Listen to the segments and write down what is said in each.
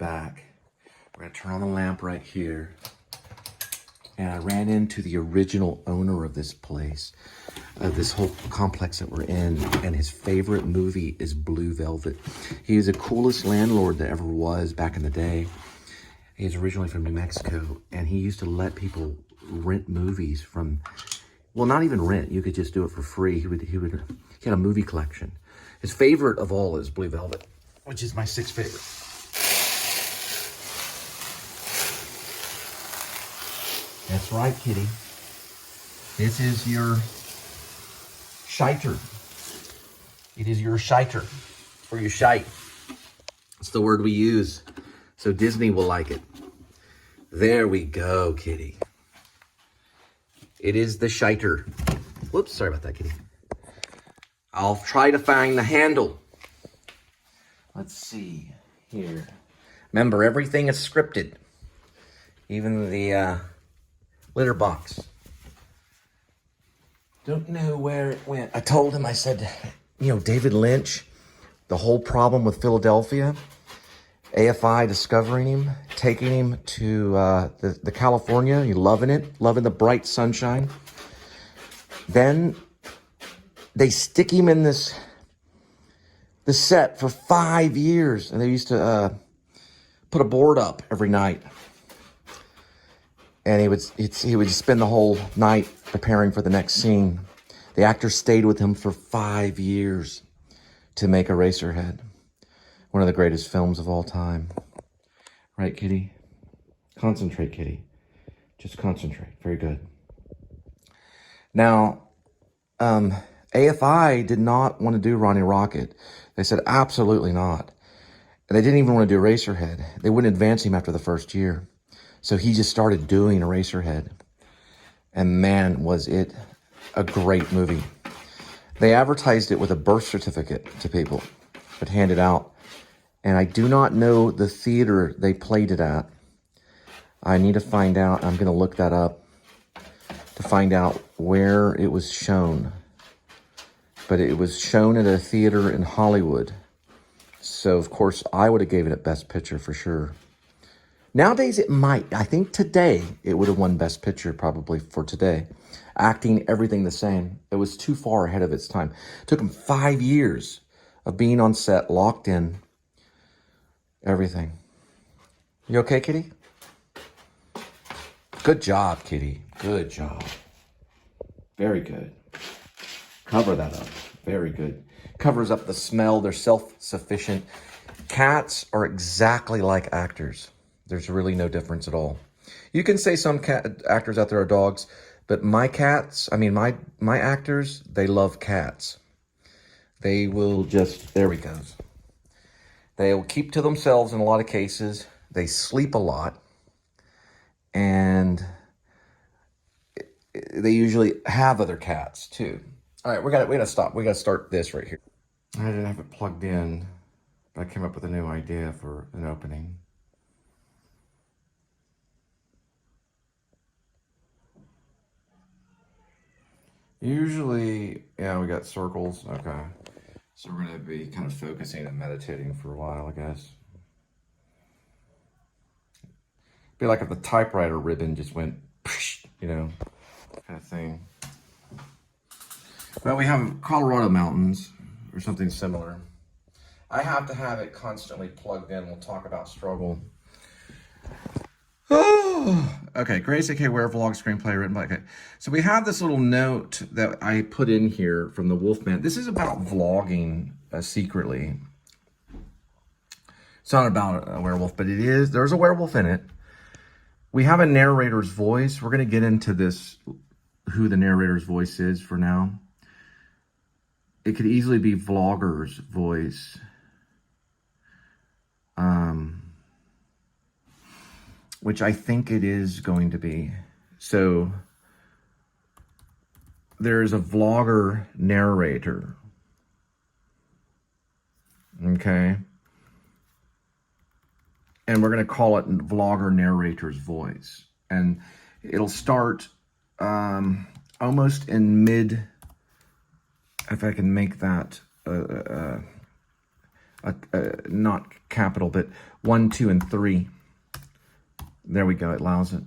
back. We're gonna turn on the lamp right here. And I ran into the original owner of this place, of this whole complex that we're in, and his favorite movie is Blue Velvet. He is the coolest landlord that ever was back in the day. He's originally from New Mexico, and he used to let people rent movies from, well, not even rent, you could just do it for free. He had a movie collection. His favorite of all is Blue Velvet, which is my sixth favorite. That's right, kitty. This is your shiter. It is your shiter, or your shite. It's the word we use, so Disney will like it. There we go, kitty. It is the shiter. Whoops, sorry about that, kitty. I'll try to find the handle. Let's see here. Remember, everything is scripted. Even the litter box. Don't know where it went. I told him, I said, you know, David Lynch, the whole problem with Philadelphia, AFI discovering him, taking him to the California, he loving it, loving the bright sunshine. Then they stick him in the set for 5 years, and they used to put a board up every night. And he would spend the whole night preparing for the next scene. The actor stayed with him for 5 years to make Eraserhead. One of the greatest films of all time. Right, kitty? Concentrate, kitty. Just concentrate. Very good. Now, AFI did not want to do Ronnie Rocket. They said, absolutely not. And they didn't even want to do Eraserhead. They wouldn't advance him after the first year. So he just started doing Eraserhead. And man, was it a great movie. They advertised it with a birth certificate to people, but handed out. And I do not know the theater they played it at. I need to find out. I'm going to look that up to find out where it was shown. But it was shown at a theater in Hollywood. So, of course, I would have given it Best Picture for sure. Nowadays, it might. I think today, it would have won Best Picture probably for today. Acting, everything the same. It was too far ahead of its time. It took him 5 years of being on set, locked in. Everything. You okay, kitty? Good job, kitty. Good job. Very good. Cover that up. Very good. Covers up the smell. They're self-sufficient. Cats are exactly like actors. There's really no difference at all. You can say some actors out there are dogs, but my actors, they love cats. They will just, there we go. They will keep to themselves in a lot of cases. They sleep a lot. And they usually have other cats too. All right, we gotta stop. We gotta start this right here. I didn't have it plugged in, but I came up with a new idea for an opening. Usually, yeah, we got circles. Okay. So we're going to be kind of focusing and meditating for a while, I guess. Be like if the typewriter ribbon just went, you know, kind of thing. Well, we have Colorado mountains or something similar. I have to have it constantly plugged in. We'll talk about struggle. Oh, okay. Grace, A.K. Werevlog, screenplay written by. Okay. So we have this little note that I put in here from the Wolfman. This is about vlogging secretly. It's not about a werewolf, but it is. There's a werewolf in it. We have a narrator's voice. We're going to get into this, who the narrator's voice is for now. It could easily be vlogger's voice. Which I think it is going to be. So there's a vlogger narrator. Okay. And we're going to call it vlogger narrator's voice. And it'll start almost in mid, if I can make that not capital, but 1, 2, and 3. There we go, it allows it.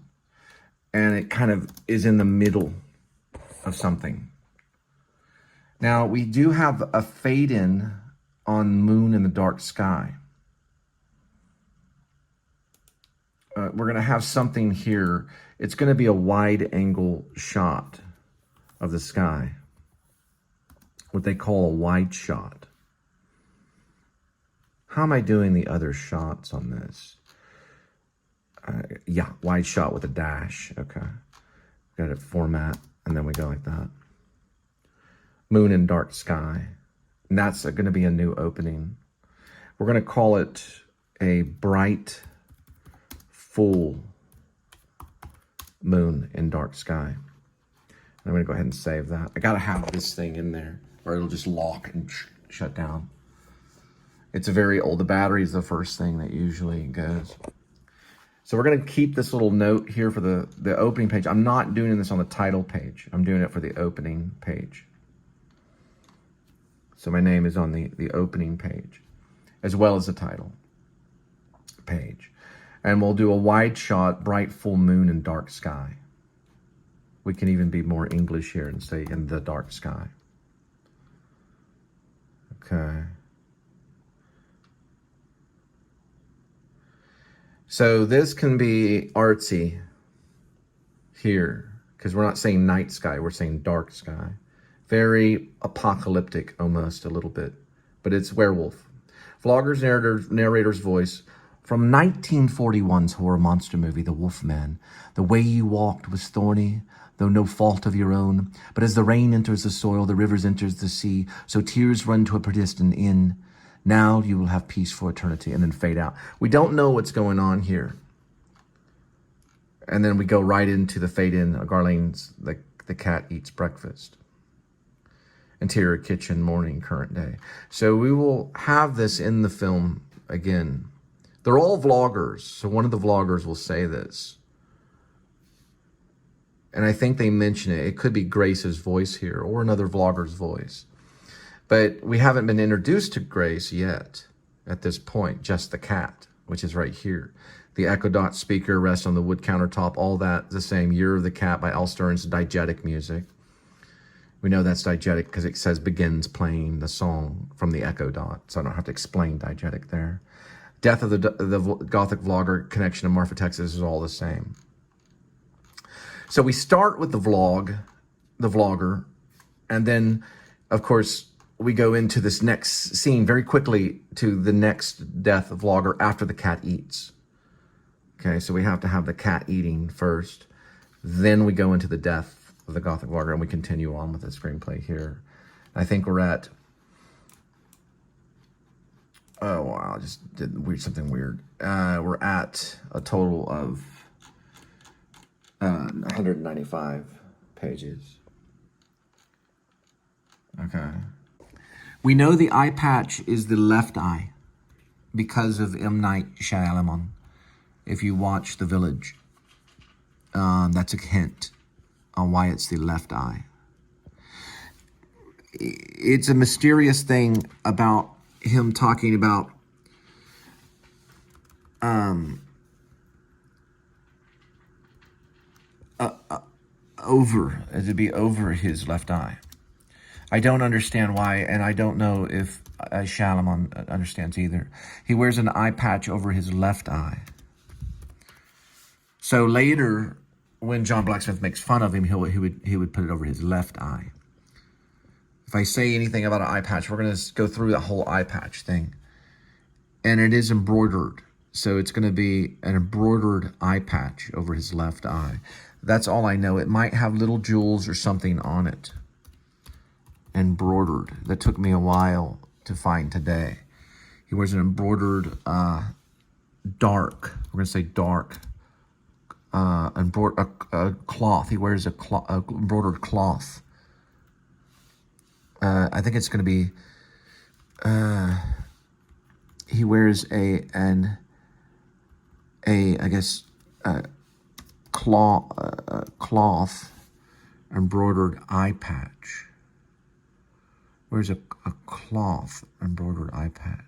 And it kind of is in the middle of something. Now, we do have a fade in on moon in the dark sky. We're going to have something here. It's going to be a wide angle shot of the sky, what they call a wide shot. How am I doing the other shots on this? Yeah, wide shot with a dash. Okay. Got it format, and then we go like that. Moon and dark sky. And that's going to be a new opening. We're going to call it a bright, full moon in dark sky. And I'm going to go ahead and save that. I got to have this thing in there, or it'll just lock and shut down. It's a very old, the battery is the first thing that usually goes. So we're going to keep this little note here for the opening page. I'm not doing this on the title page. I'm doing it for the opening page. So my name is on the opening page, as well as the title page. And we'll do a wide shot, bright full moon and dark sky. We can even be more English here and say in the dark sky. Okay. So this can be artsy here, because we're not saying night sky, we're saying dark sky. Very apocalyptic almost a little bit, but it's werewolf. Vlogger's narrator's voice from 1941's horror monster movie, The Wolfman. The way you walked was thorny, though no fault of your own. But as the rain enters the soil, the rivers enters the sea, so tears run to a predestined inn. Now you will have peace for eternity, and then fade out. We don't know what's going on here. And then we go right into the fade in. Garlane's, the cat eats breakfast. Interior kitchen, morning, current day. So we will have this in the film again. They're all vloggers, so one of the vloggers will say this. And I think they mention it. It could be Grace's voice here, or another vlogger's voice. But we haven't been introduced to Grace yet at this point, just the cat, which is right here. The A.D.W.C speaker rests on the wood countertop, all that the same. Year of the Cat by Al Stern's diegetic music. We know that's diegetic because it says begins playing the song from the Echo Dot, so I don't have to explain diegetic there. Death of the Gothic Vlogger, connection to Marfa, Texas is all the same. So we start with the vlog, the vlogger, and then, of course, we go into this next scene very quickly to the next death of vlogger after the cat eats. Okay, so we have to have the cat eating first. Then we go into the death of the Gothic vlogger, and we continue on with the screenplay here. I think we're at... Oh, wow, I just did something weird. We're at a total of 195 pages. Okay. We know the eye patch is the left eye because of M. Night Shyamalan. If you watch The Village, that's a hint on why it's the left eye. It's a mysterious thing about him talking about to be over his left eye. I don't understand why, and I don't know if Shyamalan understands either. He wears an eye patch over his left eye. So later, when John Blacksmith makes fun of him, he would put it over his left eye. If I say anything about an eye patch, we're going to go through the whole eye patch thing. And it is embroidered. So it's going to be an embroidered eye patch over his left eye. That's all I know. It might have little jewels or something on it. Embroidered. That took me a while to find today. He wears an embroidered dark. We're going to say dark. Cloth. He wears a embroidered cloth. I think it's going to be, he wears a cloth embroidered eye patch. Where's a cloth embroidered eye patch?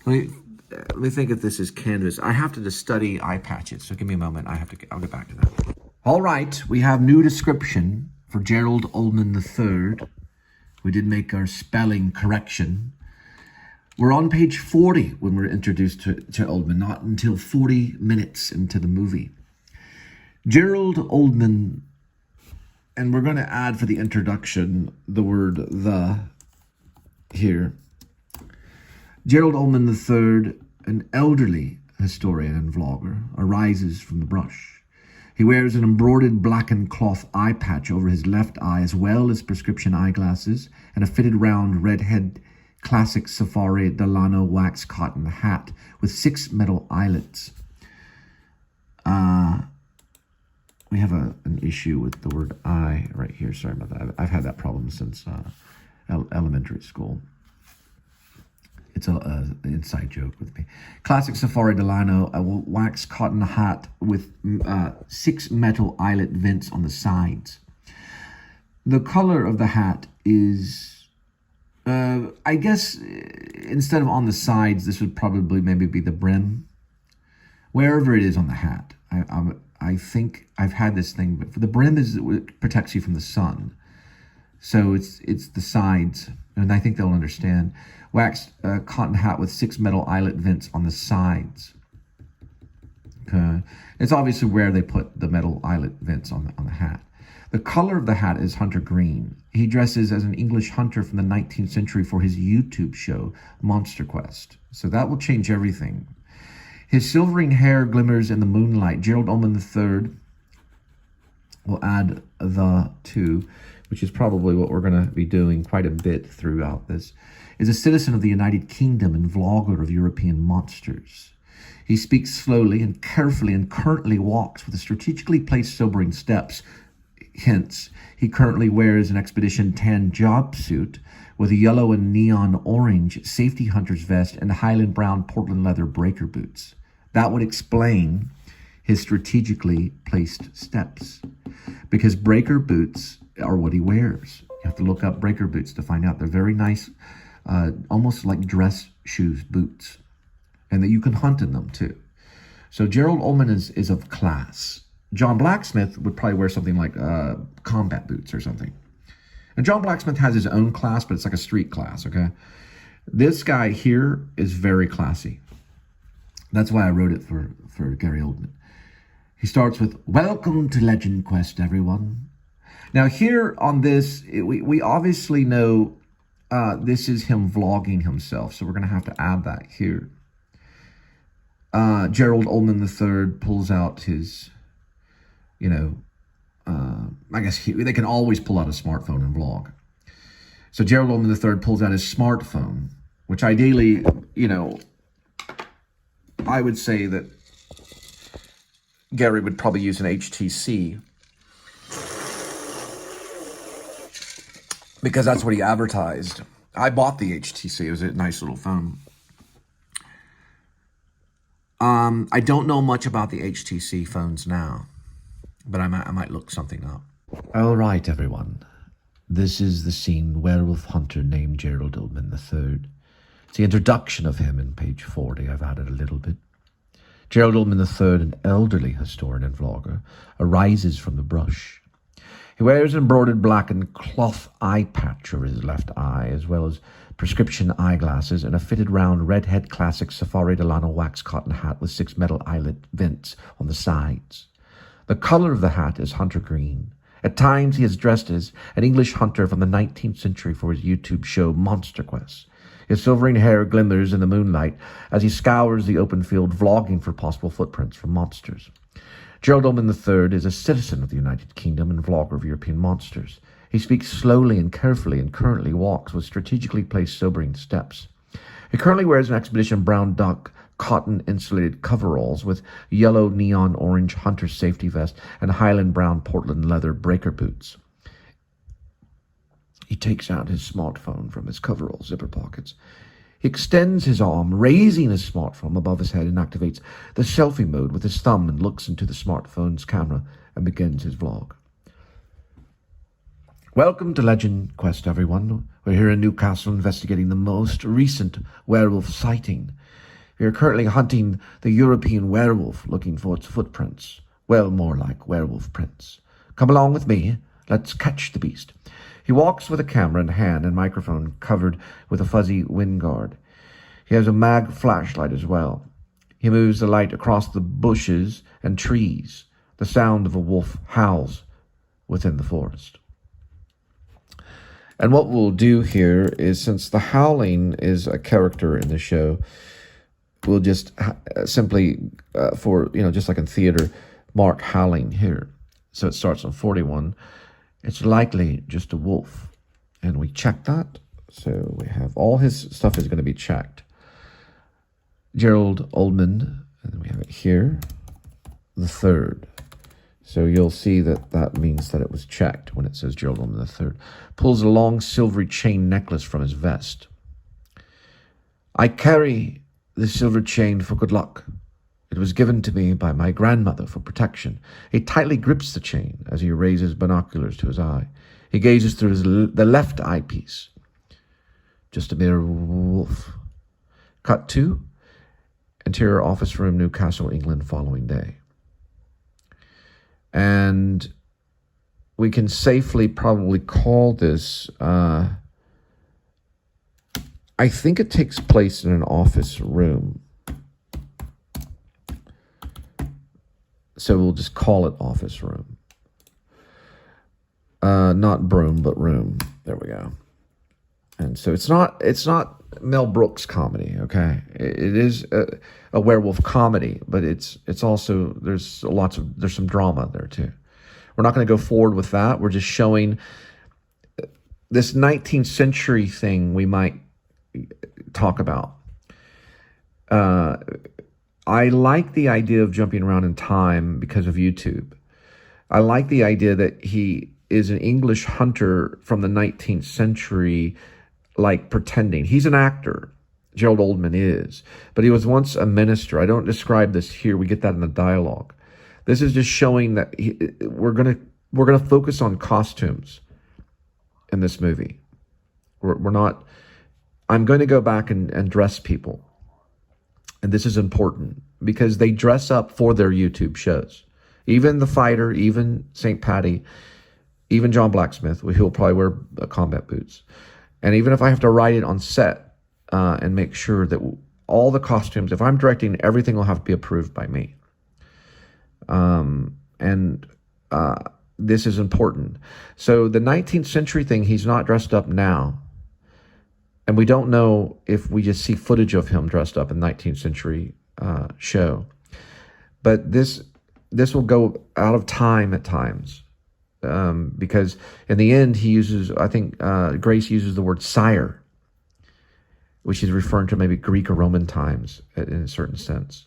Let me think if this is canvas. I have to just study eye patches, so give me a moment. I'll get back to that. All right, we have new description for Gerald Ullman III. We did make our spelling correction. We're on page 40 when we're introduced to Ullman, not until 40 minutes into the movie. Gerald Ullman, and we're going to add for the introduction the word "the" here. Gerald Ullman III, an elderly historian and vlogger, arises from the brush. He wears an embroidered blackened cloth eye patch over his left eye, as well as prescription eyeglasses and a fitted round redhead classic safari Delano wax cotton hat with 6 metal eyelets. We have an issue with the word "I" right here. Sorry about that. I've had that problem since elementary school. It's an inside joke with me. Classic safari Delano, a wax cotton hat with 6 metal eyelet vents on the sides. The color of the hat is, I guess, instead of on the sides, this would probably maybe be the brim. Wherever it is on the hat. I think I've had this thing, but for the brim it protects you from the sun. So it's the sides, and I think they'll understand. Waxed cotton hat with 6 metal eyelet vents on the sides. Okay, it's obviously where they put the metal eyelet vents on the hat. The color of the hat is hunter green. He dresses as an English hunter from the 19th century for his YouTube show, Monster Quest. So that will change everything. His silvering hair glimmers in the moonlight. Gerald Ullman III, we'll add the to, which is probably what we're going to be doing quite a bit throughout this, is a citizen of the United Kingdom and vlogger of European monsters. He speaks slowly and carefully and currently walks with strategically placed sobering steps. Hence, he currently wears an Expedition 10 job suit with a yellow and neon orange safety hunter's vest and Highland brown Portland leather breaker boots. That would explain his strategically placed steps, because breaker boots are what he wears. You have to look up breaker boots to find out. They're very nice, almost like dress shoes boots, and that you can hunt in them too. So Gerald Ullman is of class. John Blacksmith would probably wear something like combat boots or something. And John Blacksmith has his own class, but it's like a street class, okay? This guy here is very classy. That's why I wrote it for Gary Oldman. He starts with, "Welcome to Legend Quest, everyone." Now here on this, we obviously know this is him vlogging himself, so we're going to have to add that here. Gerald Ullman III pulls out his, I guess they can always pull out a smartphone and vlog. So Gerald Ullman III pulls out his smartphone, which ideally, I would say that Gary would probably use an HTC, because that's what he advertised. I bought the HTC. It was a nice little phone. I don't know much about the HTC phones now, but I might look something up. All right, everyone. This is the scene werewolf hunter named Gerald Ullman III. It's the introduction of him in page 40. I've added a little bit. Gerald Ullman III, an elderly historian and vlogger, arises from the brush. He wears an embroidered blackened cloth eye patch over his left eye, as well as prescription eyeglasses and a fitted round redhead classic safari Delano wax cotton hat with 6 metal eyelet vents on the sides. The color of the hat is hunter green. At times he is dressed as an English hunter from the 19th century for his YouTube show Monster Quest. His silvering hair glimmers in the moonlight as he scours the open field, vlogging for possible footprints from monsters. Gerald Ullman III is a citizen of the United Kingdom and vlogger of European monsters. He speaks slowly and carefully and currently walks with strategically placed sobering steps. He currently wears an Expedition brown duck cotton insulated coveralls with yellow neon orange hunter safety vest and Highland brown Portland leather breaker boots. He takes out his smartphone from his coverall zipper pockets. He extends his arm, raising his smartphone above his head, and activates the selfie mode with his thumb and looks into the smartphone's camera and begins his vlog. Welcome to Legend Quest, everyone. We're here in Newcastle investigating the most recent werewolf sighting. We are currently hunting the European werewolf, looking for its footprints. Well, more like werewolf prints. Come along with me. Let's catch the beast. He walks with a camera in hand and microphone covered with a fuzzy wind guard. He has a mag flashlight as well. He moves the light across the bushes and trees. The sound of a wolf howls within the forest. And what we'll do here is, since the howling is a character in the show, we'll just simply, just like in theater, mark howling here. So it starts on 41. It's likely just a wolf. And we check that. So we have all his stuff is going to be checked. Gerald, Edmund, and then we have it here, the third. So you'll see that means that it was checked when it says Gerald, Edmund the third. Pulls a long silvery chain necklace from his vest. I carry the silver chain for good luck. It was given to me by my grandmother for protection. He tightly grips the chain as he raises binoculars to his eye. He gazes through the left eyepiece. Just a mere wolf. Cut 2. Interior office room, Newcastle, England, following day. And we can safely probably call this, I think it takes place in an office room. So we'll just call it office room. Not broom, but room. There we go. And so it's not Mel Brooks comedy, okay? It is a werewolf comedy, but it's also, there's some drama there too. We're not going to go forward with that. We're just showing this 19th century thing we might talk about. I like the idea of jumping around in time because of YouTube. I like the idea that he is an English hunter from the 19th century, like pretending. He's an actor. Gerald Edmund is. But he was once a minister. I don't describe this here. We get that in the dialogue. This is just showing that we're gonna focus on costumes in this movie. We're not. I'm going to go back and dress people. And this is important because they dress up for their YouTube shows. Even the fighter, even St. Patty, even John Blacksmith, who'll probably wear combat boots. And even if I have to write it on set and make sure that all the costumes, if I'm directing, everything will have to be approved by me. This is important. So the 19th century thing, he's not dressed up now. And we don't know if we just see footage of him dressed up in 19th century show. But this will go out of time at times. Because in the end, he uses, I think Grace uses the word sire, which is referring to maybe Greek or Roman times in a certain sense.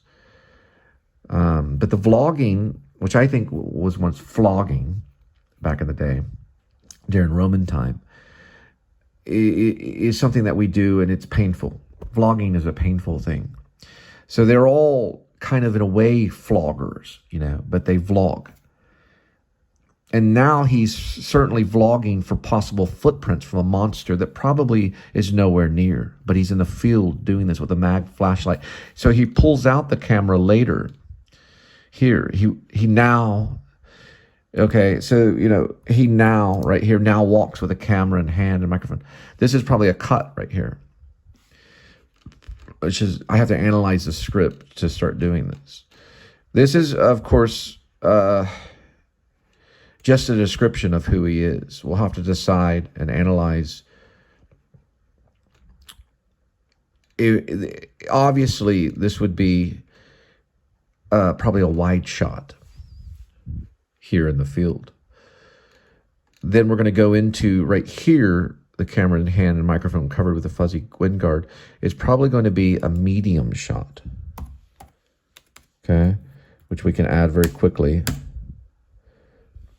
But the vlogging, which I think was once flogging back in the day, during Roman time, is something that we do, and it's painful. Vlogging is a painful thing. So they're all kind of, in a way, floggers, but they vlog. And now he's certainly vlogging for possible footprints from a monster that probably is nowhere near, but he's in the field doing this with a mag flashlight. So he pulls out the camera later. Here, he now, okay, so, he now, right here, now walks with a camera in hand and microphone. This is probably a cut right here. Which is, I have to analyze the script to start doing this. This is, of course, just a description of who he is. We'll have to decide and analyze. Obviously, this would be probably a wide shot here in the field. Then we're going to go into right here, the camera in hand and microphone covered with a fuzzy wind guard is probably going to be a medium shot. Okay, which we can add very quickly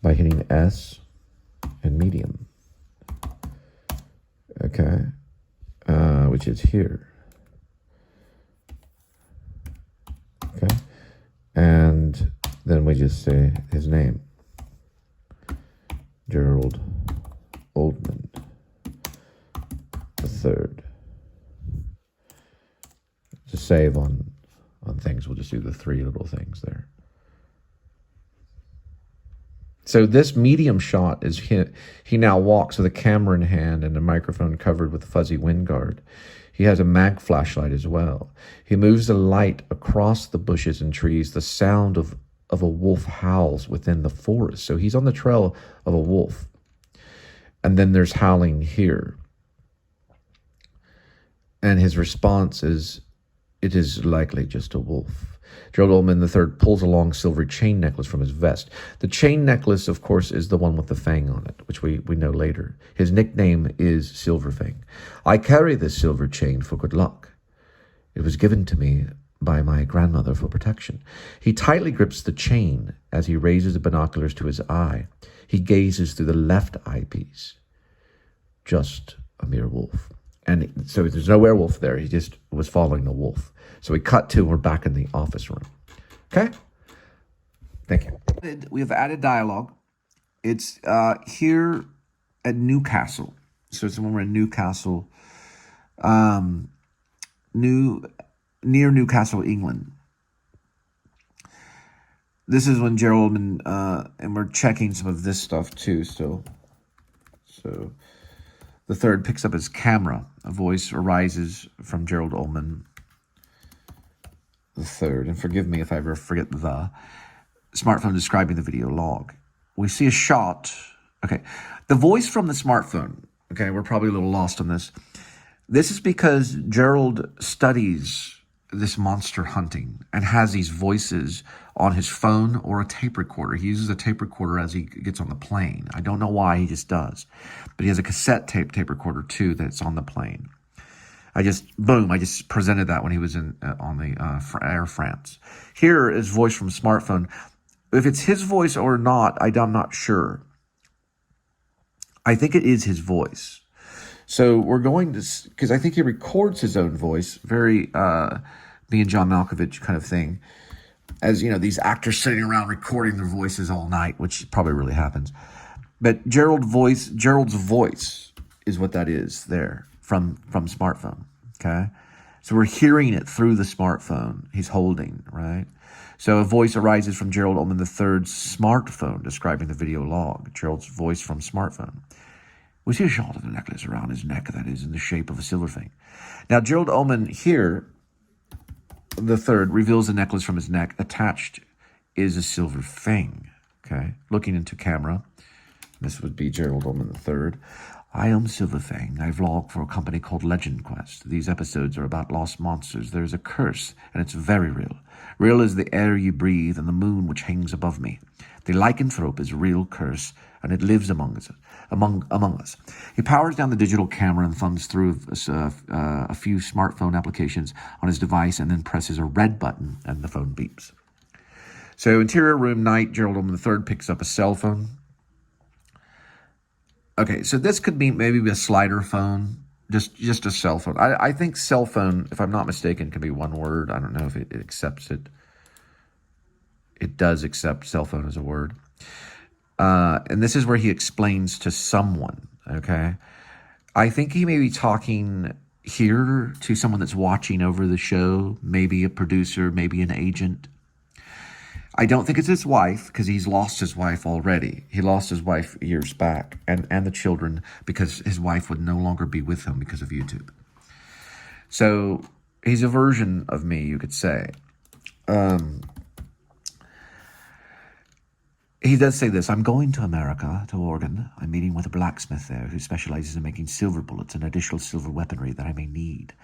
by hitting S and medium. Okay, which is here. Okay, and then we just say his name, Gerald Edmund the third. To save on on things. We'll just do the 3 little things there. So this medium shot is he now walks with a camera in hand and a microphone covered with a fuzzy wind guard. He has a mag flashlight as well. He moves the light across the bushes and trees. The sound of a wolf howls within the forest. So he's on the trail of a wolf. And then there's howling here. And his response is, "It is likely just a wolf." Gerald Ullman III pulls a long silver chain necklace from his vest. The chain necklace, of course, is the one with the fang on it, which we know later. His nickname is Silver Fang. "I carry this silver chain for good luck. It was given to me by my grandmother for protection." He tightly grips the chain as he raises the binoculars to his eye. He gazes through the left eyepiece. Just a mere wolf. And so there's no werewolf there. He just was following the wolf. So we cut to, we're back in the office room. Okay? Thank you. We have added dialogue. It's here at Newcastle. So it's when we're in Newcastle, near Newcastle, England. This is when Gerald and we're checking some of this stuff too still. So the third picks up his camera. A voice arises from Gerald Ullman the third, and forgive me if I ever forget the smartphone describing the video log. We see a shot. Okay, the voice from the smartphone. Okay, we're probably a little lost on this. This is because Gerald studies this monster hunting and has these voices on his phone or a tape recorder. He uses a tape recorder as he gets on the plane. I don't know why, he just does. But he has a cassette tape recorder too that's on the plane. I just presented that when he was on the Air France. Here is voice from smartphone. If it's his voice or not, I'm not sure. I think it is his voice. So we're going to, because I think he records his own voice, very me and John Malkovich kind of thing. As you know, these actors sitting around recording their voices all night, which probably really happens. But Gerald's voice is what that is there from smartphone. Okay, so we're hearing it through the smartphone he's holding, right? So a voice arises from Gerald Ullman III's smartphone describing the video log. Gerald's voice from smartphone. We see a shot of the necklace around his neck that is in the shape of a silver fang. Now, Gerald Ullman here, the third, reveals the necklace from his neck. Attached is a silver fang. Okay, looking into camera. This would be Gerald Ullman III. "I am Silver Fang. I vlog for a company called Legend Quest. These episodes are about lost monsters. There is a curse, and it's very real. Real as the air you breathe and the moon which hangs above me. The lycanthrope is a real curse, and it lives among us. He powers down the digital camera and thumbs through a few smartphone applications on his device and then presses a red button and the phone beeps. So interior room, night, Gerald Ullman III picks up a cell phone. Okay, so this could be maybe a slider phone, just a cell phone. I think cell phone, if I'm not mistaken, can be one word. I don't know if it accepts it. It does accept cell phone as a word. And this is where he explains to someone, okay? I think he may be talking here to someone that's watching over the show, maybe a producer, maybe an agent. I don't think it's his wife, because he's lost his wife already. He lost his wife years back, and the children, because his wife would no longer be with him because of YouTube. So he's a version of me, you could say. He does say this: "I'm going to America, to Oregon. I'm meeting with a blacksmith there who specializes in making silver bullets and additional silver weaponry that I may need.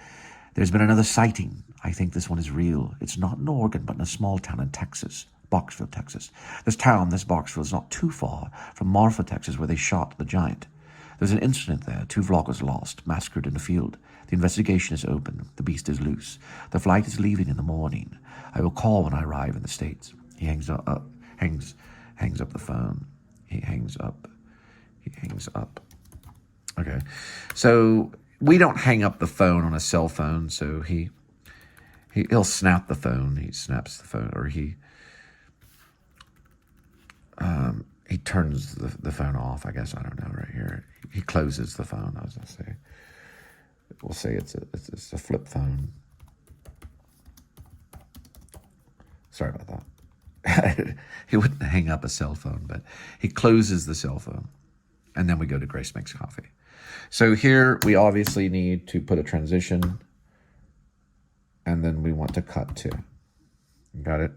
There's been another sighting. I think this one is real. It's not in Oregon, but in a small town in Texas, Boxville, Texas. This Boxville, is not too far from Marfa, Texas, where they shot the giant. There's an incident there. 2 vloggers lost, massacred in a field. The investigation is open. The beast is loose. The flight is leaving in the morning. I will call when I arrive in the States." He hangs up the phone. He hangs up. Okay. So we don't hang up the phone on a cell phone, so he'll snap the phone. He snaps the phone, or he turns the phone off, I guess. I don't know, right here. He closes the phone, I was going to say. We'll say it's a flip phone. Sorry about that. He wouldn't hang up a cell phone, but he closes the cell phone. And then we go to Grace Makes Coffee. So here we obviously need to put a transition. And then we want to cut to. Got it?